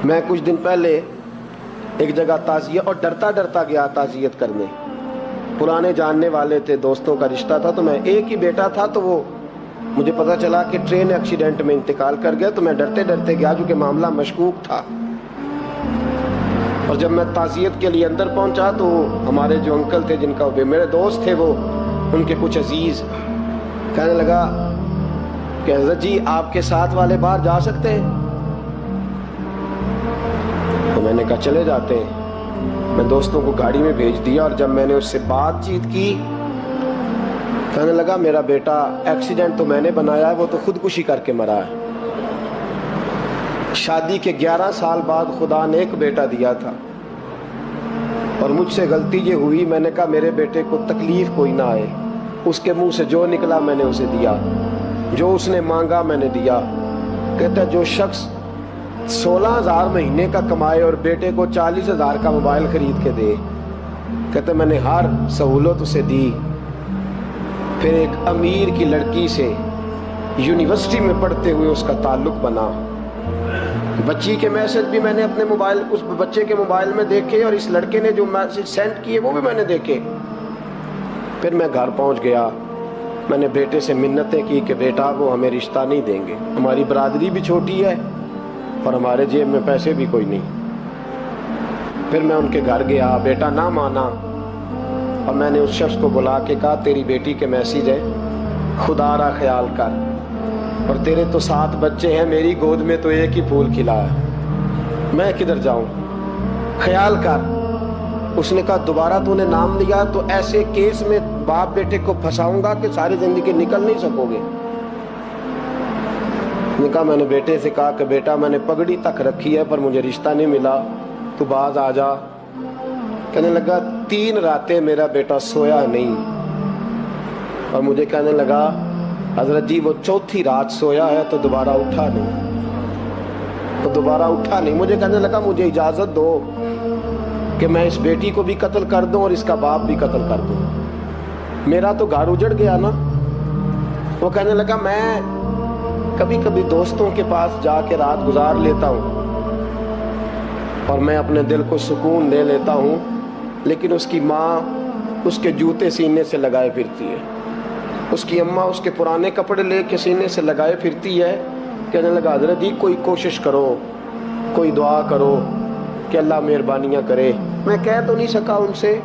میں کچھ دن پہلے ایک جگہ تعزیت اور ڈرتا ڈرتا گیا تعزیت کرنے. پرانے جاننے والے تھے, دوستوں کا رشتہ تھا, تو میں ایک ہی بیٹا تھا, تو وہ مجھے پتا چلا کہ ٹرین ایکسیڈنٹ میں انتقال کر گیا. تو میں ڈرتے ڈرتے گیا کیونکہ معاملہ مشکوک تھا. اور جب میں تعزیت کے لیے اندر پہنچا تو ہمارے جو انکل تھے, جن کا میرے دوست تھے, وہ ان کے کچھ عزیز کہنے لگا کہ حضرت جی آپ کے ساتھ والے باہر جا سکتے ہیں؟ تو میں نے کہا چلے جاتے ہیں. میں دوستوں کو گاڑی میں بھیج دیا, اور جب میں نے اس سے بات چیت کی, کہنے لگا میرا بیٹا ایکسیڈنٹ تو میں نے بنایا ہے, وہ تو خودکشی کر کے مرا ہے. شادی کے 11 سال بعد خدا نے ایک بیٹا دیا تھا, اور مجھ سے غلطی یہ ہوئی, میں نے کہا میرے بیٹے کو تکلیف کوئی نہ آئے. اس کے منہ سے جو نکلا میں نے اسے دیا, جو اس نے مانگا میں نے دیا. کہتا جو شخص 16,000 مہینے کا کمائے اور بیٹے کو 40,000 کا موبائل خرید کے دے, کہتا میں نے ہر سہولت اسے دی. پھر ایک امیر کی لڑکی سے یونیورسٹی میں پڑھتے ہوئے اس کا تعلق بنا. بچی کے میسج بھی میں نے اپنے موبائل, اس بچے کے موبائل میں دیکھے, اور اس لڑکے نے جو میسج سینڈ کیے وہ بھی میں نے دیکھے. پھر میں گھر پہنچ گیا, میں نے بیٹے سے منتیں کی کہ بیٹا وہ ہمیں رشتہ نہیں دیں گے, ہماری برادری بھی چھوٹی ہے اور ہمارے جیب میں پیسے بھی کوئی نہیں. پھر میں ان کے گھر گیا, بیٹا نہ مانا, اور میں نے اس شخص کو بلا کے کہا تیری بیٹی کے میسج ہے, خدا را خیال کر, اور تیرے تو 7 بچے ہیں, میری گود میں تو ایک ہی پھول کھلا ہے, میں کدھر جاؤں, خیال کر. اس نے کہا دوبارہ تو نے نام لیا تو ایسے کیس میں باپ بیٹے کو پھنساؤں گا کہ ساری زندگی نکل نہیں سکو گے. نے کہا میں نے بیٹے سے کہا کہ بیٹا میں نے پگڑی تک رکھی ہے پر مجھے رشتہ نہیں ملا, تو باز آ جا. کہنے لگا 3 راتیں میرا بیٹا سویا نہیں, اور مجھے کہنے لگا حضرت جی وہ 4تھی رات سویا ہے تو دوبارہ اٹھا نہیں. مجھے کہنے لگا مجھے اجازت دو کہ میں اس بیٹی کو بھی قتل کر دوں اور اس کا باپ بھی قتل کر دوں, میرا تو گھر اجڑ گیا نا. وہ کہنے لگا میں کبھی کبھی دوستوں کے پاس جا کے رات گزار لیتا ہوں اور میں اپنے دل کو سکون دے لیتا ہوں, لیکن اس کی ماں اس کے جوتے سینے سے لگائے پھرتی ہے, اس کی اماں اس کے پرانے کپڑے لے کے سینے سے لگائے پھرتی ہے. کہنے لگا حضرت جی کوئی کوشش کرو, کوئی دعا کرو کہ اللہ مہربانیاں کرے. میں کہہ تو نہیں سکا ان سے,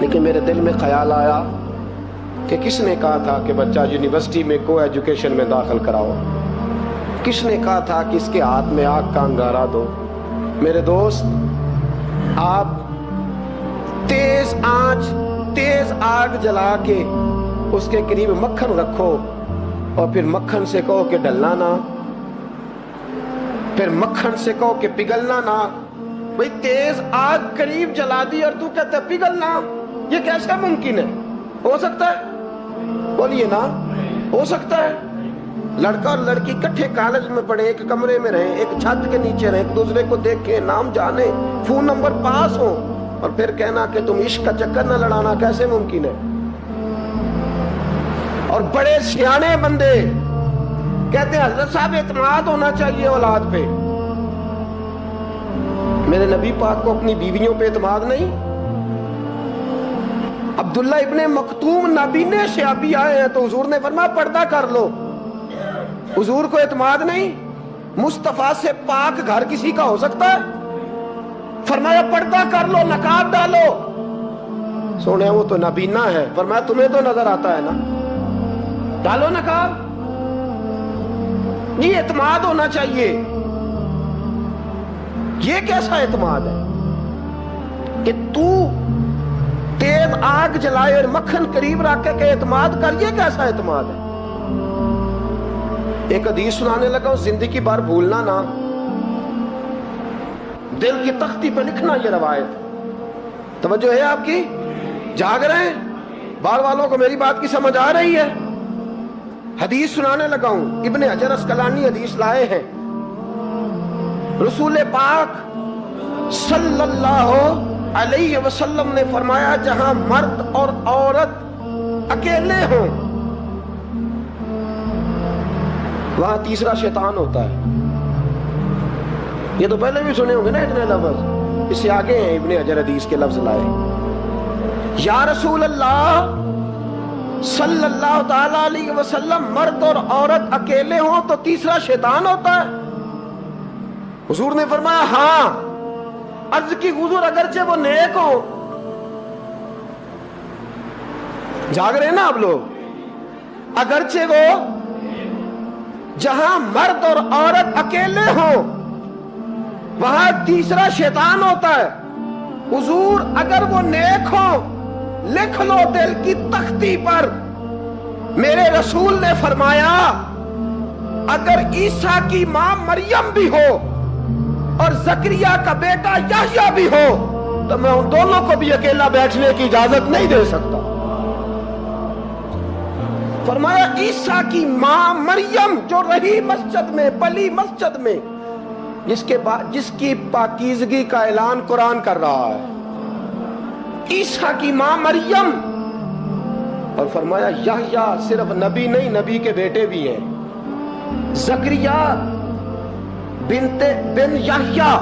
لیکن میرے دل میں خیال آیا کہ کس نے کہا تھا کہ بچہ یونیورسٹی میں کو ایجوکیشن میں داخل کراؤ, کس نے کہا تھا کہ اس کے ہاتھ میں آگ کا انگارہ دو. میرے دوست آپ تیز آگ جلا کے اس کے قریب مکھن رکھو, اور پھر مکھن سے کہو کہ ڈلنا نہ, پھر مکھن سے کہو کہ پگھلنا نہ. بھئی تیز آگ قریب جلا دی اور تو کہتا ہے پگھلنا, یہ کیسا ممکن ہے؟ ہو سکتا ہے؟ بولیے نا, ہو سکتا ہے؟ لڑکا اور لڑکی کٹھے کالج میں پڑھے, ایک کمرے میں رہیں, ایک چھت کے نیچے رہیں, ایک دوسرے کو دیکھیں, نام جانے, فون نمبر پاس ہو, اور پھر کہنا کہ تم عشق کا چکر نہ لڑانا, کیسے ممکن ہے؟ اور بڑے سیانے بندے کہتے ہیں حضرت صاحب اعتماد ہونا چاہیے اولاد پہ. میرے نبی پاک کو اپنی بیویوں پہ اعتماد نہیں؟ عبداللہ ابن مکتوم نابینے سے ابھی آئے ہیں تو حضور نے فرمایا پردہ کر لو. حضور کو اعتماد نہیں؟ مصطفیٰ سے پاک گھر کسی کا ہو سکتا ہے؟ فرمایا پردہ کر لو, نقاب ڈالو. سونے وہ تو نابینا ہے, فرمایا تمہیں تو نظر آتا ہے نا, ڈالو نقاب. یہ اعتماد ہونا چاہیے. یہ کیسا اعتماد ہے کہ تو تیز آگ جلائے اور مکھن قریب رکھ کے اعتماد کر, یہ کیسا اعتماد ہے؟ ایک حدیث سنانے لگا ہوں, زندگی بھر بھولنا نہ, دل کی تختی پہ لکھنا یہ روایت. توجہ ہے آپ کی؟ جاگ رہے ہیں؟ باہر والوں کو میری بات کی سمجھ آ رہی ہے؟ حدیث سنانے لگا ہوں, ابن حجر اسقلانی حدیث لائے ہیں. رسول پاک صلی اللہ علیہ وسلم نے فرمایا جہاں مرد اور عورت اکیلے ہوں وہاں تیسرا شیطان ہوتا ہے. یہ تو پہلے بھی سنے ہوں گے نا اتنے لفظ، اس سے آگے ہیں ابن حجر حدیث کے لفظ لائے. یا رسول اللہ صلی اللہ تعالی علیہ وسلم، مرد اور عورت اکیلے ہوں تو تیسرا شیطان ہوتا ہے؟ حضور نے فرمایا ہاں. عرض کی حضور اگرچہ وہ نیک ہو، جاگ رہے ہیں نا آپ لوگ، اگرچہ وہ جہاں مرد اور عورت اکیلے ہوں وہاں تیسرا شیطان ہوتا ہے. حضور اگر وہ نیک ہو لکھ لو دل کی تختی پر. میرے رسول نے فرمایا اگر عیسیٰ کی ماں مریم بھی ہو اور زکریا کا بیٹا یحییٰ بھی ہو تو میں ان دونوں کو بھی اکیلا بیٹھنے کی اجازت نہیں دے سکتا. فرمایا عیسیٰ کی ماں مریم جو رہی مسجد میں، پلی مسجد میں، جس کی پاکیزگی کا اعلان قرآن کر رہا ہے، عیسیٰ کی ماں مریم. اور فرمایا یحییٰ صرف نبی نہیں، نبی کے بیٹے بھی ہیں، زکریا بن یحییٰ.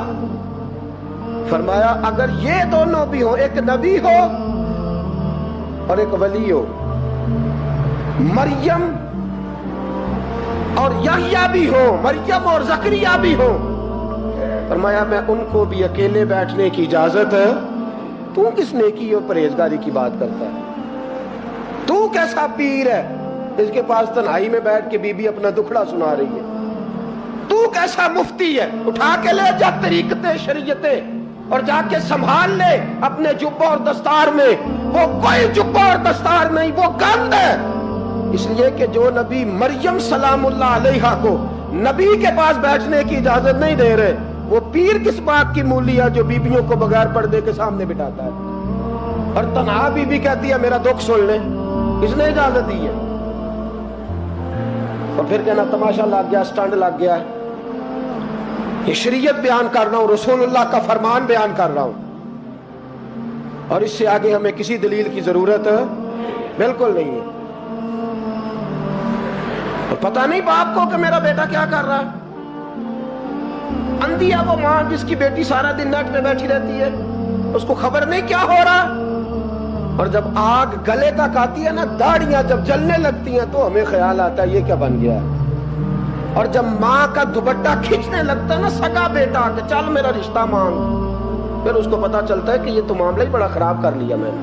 فرمایا اگر یہ دونوں بھی ہوں، ایک نبی ہو اور ایک ولی ہو، مریم اور یحییٰ بھی ہو، مریم اور زکریا بھی ہو، فرمایا میں ان کو بھی اکیلے بیٹھنے کی اجازت ہے. تو کس نیکی اور پرہیزگاری کی بات کرتا ہے؟ تو کیسا پیر ہے اس کے پاس تنہائی میں بیٹھ کے بی بی اپنا دکھڑا سنا رہی ہے؟ تو کیسا مفتی ہے؟ اٹھا کے لے جا طریقتیں شریعتیں اور جا کے سنبھال لے اپنے جبہ اور دستار میں. وہ کوئی جبہ اور دستار نہیں، وہ گند ہے. اس لیے کہ جو نبی مریم سلام اللہ علیہا کو نبی کے پاس بیٹھنے کی اجازت نہیں دے رہے، وہ پیر کس بات کی مولی ہے جو بیبیوں کو بغیر پردے کے سامنے بٹھاتا ہے؟ اور تنہا بی بی کہتی ہے میرا دکھ سن لے، اس نے اجازت دی ہے. اور پھر کہنا تماشا لگ گیا، سٹنڈ لگ گیا. یہ شریعت بیان کر رہا ہوں، رسول اللہ کا فرمان بیان کر رہا ہوں، اور اس سے آگے ہمیں کسی دلیل کی ضرورت بالکل نہیں ہے. اور پتہ نہیں باپ کو کہ میرا بیٹا کیا کر رہا ہے. اندھی ہے وہ ماں جس کی بیٹی سارا دن نیٹ پہ بیٹھی رہتی ہے، اس کو خبر نہیں کیا ہو رہا. اور جب آگ گلے تک آتی ہے نا، داڑیاں جب جلنے لگتی ہیں تو ہمیں خیال آتا ہے یہ کیا بن گیا ہے. اور جب ماں کا دوپٹہ کھینچنے لگتا ہے نا سگا بیٹا کہ چل میرا رشتہ مانگ، پھر اس کو پتا چلتا ہے کہ یہ تو معاملہ ہی بڑا خراب کر لیا میں نے.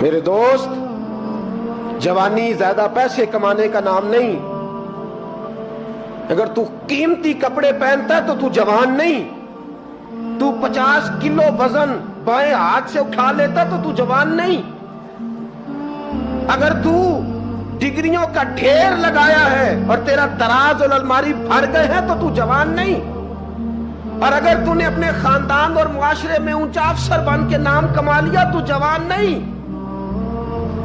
میرے دوست، جوانی زیادہ پیسے کمانے کا نام نہیں. اگر تو قیمتی کپڑے پہنتا ہے تو تو جوان نہیں. تو 50 کلو وزن بائیں ہاتھ سے اٹھا لیتا تو تو جوان نہیں. اگر تو ڈگریوں کا ڈھیر لگایا ہے اور تیرا دراز اور الماری بھر گئے ہیں تو تو جوان نہیں. اور اگر تو نے اپنے خاندان اور معاشرے میں اونچا افسر بن کے نام کما لیا تو جوان نہیں.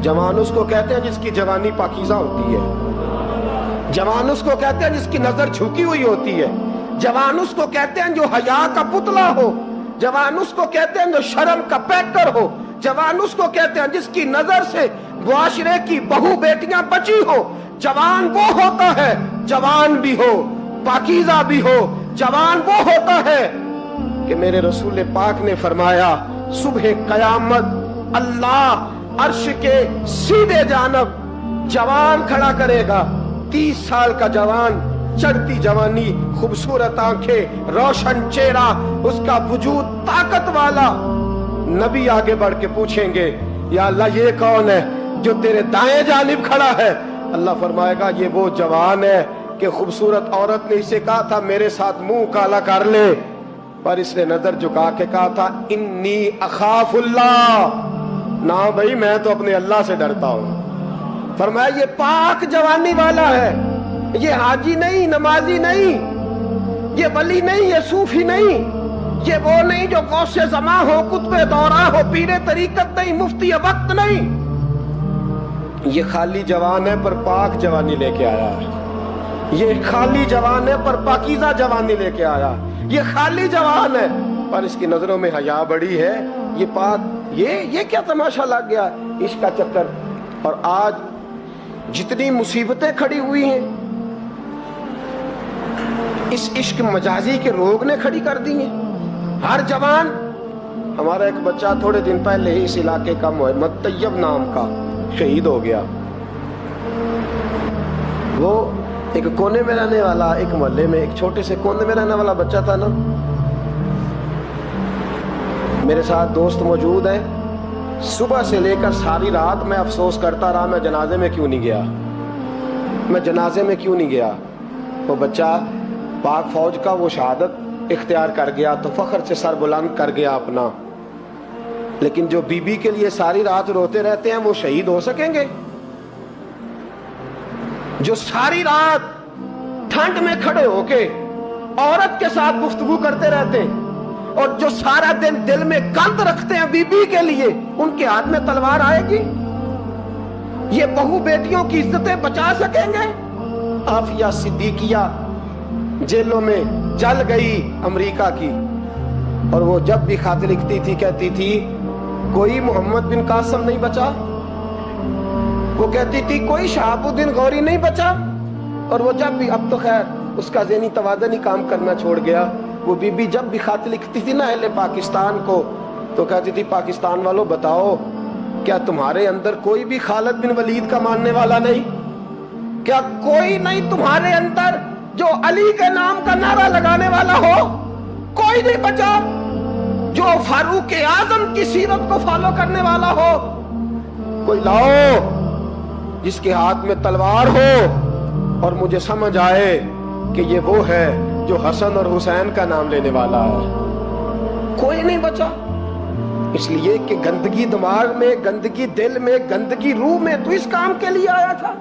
جوان اس کو کہتے ہیں جس کی جوانی پاکیزہ ہوتی ہے. جوان اس کو کہتے ہیں جس کی نظر جھکی ہوئی ہوتی ہے. جوان اس کو کہتے ہیں جو حیا کا پتلا ہو. جوان اس کو کہتے ہیں جو شرم کا پیکر ہو. جوان اس کو کہتے ہیں جس کی نظر سے معاشرے کی بہو بیٹیاں بچی ہو. جوان وہ ہوتا ہے، جوان بھی ہو پاکیزہ بھی ہو، جوان وہ ہوتا ہے کہ میرے رسول پاک نے فرمایا صبح قیامت اللہ عرش کے سیدھے جانب جوان کھڑا کرے گا. 30 سال کا جوان، چڑھتی جوانی، خوبصورت آنکھیں، روشن چہرہ، اس کا وجود طاقت والا. نبی آگے بڑھ کے پوچھیں گے یا اللہ یہ کون ہے جو تیرے دائیں جانب کھڑا ہے؟ اللہ فرمائے گا یہ وہ جوان ہے کہ خوبصورت عورت نے اسے کہا تھا میرے ساتھ منہ کالا کر لے، پر اس نے نظر جھکا کے کہا تھا انی اخاف اللہ. نہ بھائی میں تو اپنے اللہ سے ڈرتا ہوں. فرمایا یہ پاک جوانی والا ہے، یہ حاجی نہیں، نمازی نہیں، یہ ولی نہیں، یہ صوفی نہیں، یہ وہ نہیں جو غوث زماں ہو، قطب دورہ ہو، پیر طریقت نہیں، مفتی وقت نہیں. یہ خالی جوان ہے پر پاک جوانی لے کے آیا ہے. یہ خالی جوان ہے پر پاکیزہ جوانی لے کے آیا. یہ خالی جوان ہے پر اس کی نظروں میں حیا بڑی ہے. یہ پاک، یہ کیا تماشا لگ گیا عشق کا چکر. اور آج جتنی مصیبتیں کھڑی ہوئی ہیں اس عشق مجازی کے روگ نے کھڑی کر دی ہیں. ہر جوان. ہمارا ایک بچہ تھوڑے دن پہلے ہی اس علاقے کا محمد طیب نام کا شہید ہو گیا. وہ ایک کونے میں رہنے والا, ایک محلے میں ایک چھوٹے سے کونے میں رہنے والا بچہ تھا نا. میرے ساتھ دوست موجود ہیں. صبح سے لے کر ساری رات میں افسوس کرتا رہا میں جنازے میں کیوں نہیں گیا, میں جنازے میں کیوں نہیں گیا. وہ بچہ پاک فوج کا وہ شہادت اختیار کر گیا تو فخر سے سر بلند کر گیا اپنا. لیکن جو بی بی کے لیے ساری رات روتے رہتے ہیں وہ شہید ہو سکیں گے؟ جو ساری رات ٹھنڈ میں کھڑے ہو کے عورت کے ساتھ گفتگو کرتے رہتے ہیں اور جو سارا دن دل میں گند رکھتے ہیں بی بی کے لیے, ان کے ہاتھ میں تلوار آئے گی؟ یہ بہو بیٹیوں کی عزتیں بچا سکیں گے؟ عافیہ صدیقیہ جیلوں میں جل گئی امریکہ کی, اور وہ جب بھی خط لکھتی تھی کہتی تھی کوئی محمد بن قاسم نہیں بچا, وہ کہتی تھی کوئی شہاب الدین غوری نہیں بچا. اور وہ جب بھی, اب تو خیر اس کا ذہنی توازن ہی کام کرنا چھوڑ گیا, وہ بی بی جب بھی خط لکھتی تھی نا اہل پاکستان کو تو کہتی تھی پاکستان والوں بتاؤ کیا تمہارے اندر کوئی بھی خالد بن ولید کا ماننے والا نہیں؟ کیا کوئی نہیں تمہارے اندر جو علی کے نام کا نعرہ لگانے والا ہو؟ کوئی نہیں بچا جو فاروق اعظم کی سیرت کو فالو کرنے والا ہو. کوئی لاؤ جس کے ہاتھ میں تلوار ہو اور مجھے سمجھ آئے کہ یہ وہ ہے جو حسن اور حسین کا نام لینے والا ہے. کوئی نہیں بچا. اس لیے کہ گندگی دماغ میں, گندگی دل میں, گندگی روح میں تو اس کام کے لیے آیا تھا.